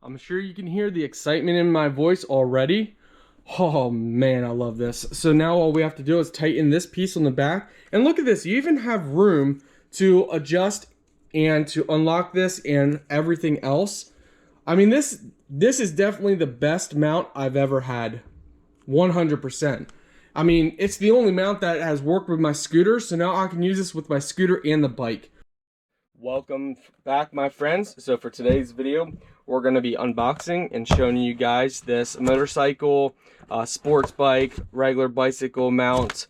I'm sure you can hear the excitement in my voice already. Oh man, I love this. So now all we have to do is tighten this piece on the back. And look at this, you even have room to adjust and to unlock this and everything else. I mean, this is definitely the best mount I've ever had. 100%. I mean, it's the only mount that has worked with my scooter, so now I can use this with my scooter and the bike. Welcome back, my friends. So for today's video, we're going to be unboxing and showing you guys this motorcycle, sports bike, regular bicycle mount,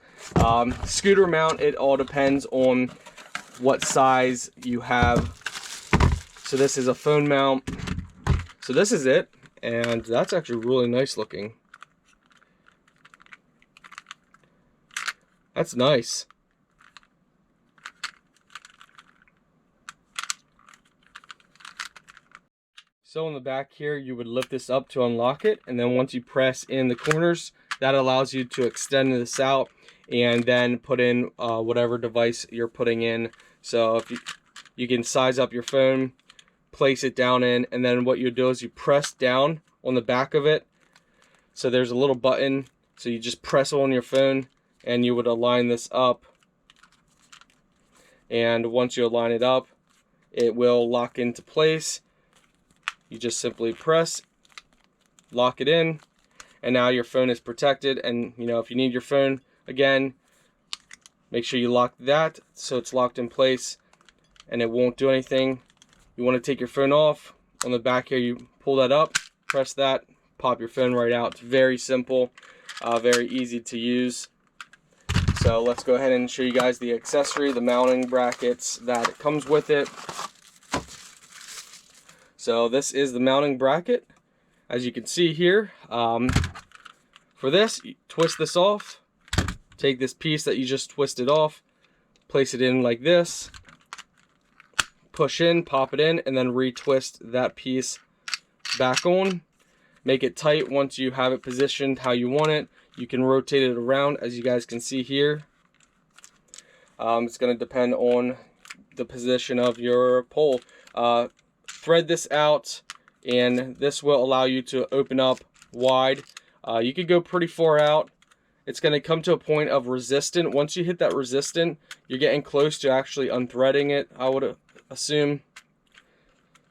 scooter mount. It all depends on what size you have. So this is a phone mount. So this is it, and that's actually really nice looking. That's nice. So in the back here, you would lift this up to unlock it, and then once you press in the corners, that allows you to extend this out and then put in whatever device you're putting in. So if you can size up your phone, place it down in, and then what you do is you press down on the back of it. So there's a little button, so you just press on your phone and you would align this up. And once you align it up, it will lock into place. You just simply press, lock it in, and now your phone is protected. And you know, if you need your phone again, make sure you lock that so it's locked in place and it won't do anything. You want to take your phone off, on the back here you pull that up, press that, pop your phone right out. It's very simple, very easy to use. So let's go ahead and show you guys the accessory, the mounting brackets that it comes with it. So this is the mounting bracket, as you can see here. For this, you twist this off, take this piece that you just twisted off, place it in like this, push in, pop it in, and then retwist that piece back on. Make it tight once you have it positioned how you want it. You can rotate it around, as you guys can see here. It's going to depend on the position of your pole. Thread this out, and this will allow you to open up wide. You could go pretty far out. It's going to come to a point of resistant. Once you hit that resistant, you're getting close to actually unthreading it, I would assume.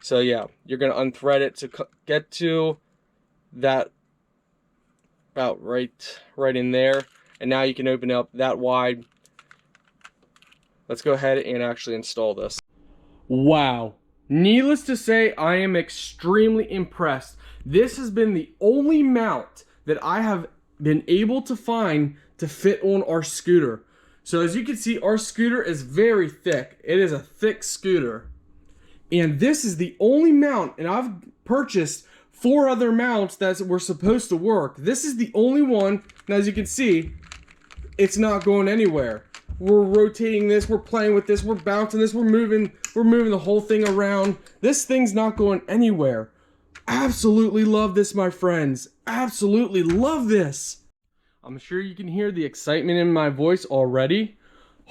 So yeah, you're going to unthread it to get to that about right in there, and now you can open up that wide. Let's go ahead and actually install this. Wow. Needless to say, I am extremely impressed. This has been the only mount that I have been able to find to fit on our scooter. So as you can see, our scooter is very thick. It is a thick scooter. And this is the only mount, and I've purchased 4 other mounts that were supposed to work. This is the only one, and as you can see, it's not going anywhere. We're rotating this, we're playing with this, we're bouncing this, we're moving the whole thing around. This thing's not going anywhere. Absolutely love this, my friends. Absolutely love this. I'm sure you can hear the excitement in my voice already.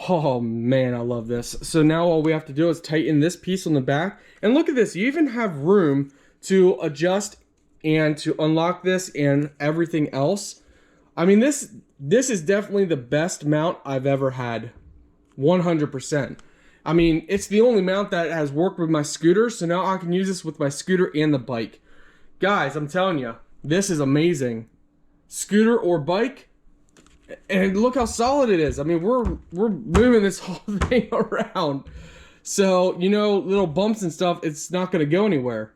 Oh man, I love this. So now all we have to do is tighten this piece on the back. And look at this, you even have room to adjust and to unlock this and everything else. I mean, this is definitely the best mount I've ever had. 100%. I mean, it's the only mount that has worked with my scooter, so now I can use this with my scooter and the bike. Guys, I'm telling you, this is amazing. Scooter or bike, and look how solid it is. I mean, we're moving this whole thing around. So, you know, little bumps and stuff, it's not going to go anywhere.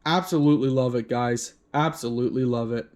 Absolutely love it, guys. Absolutely love it.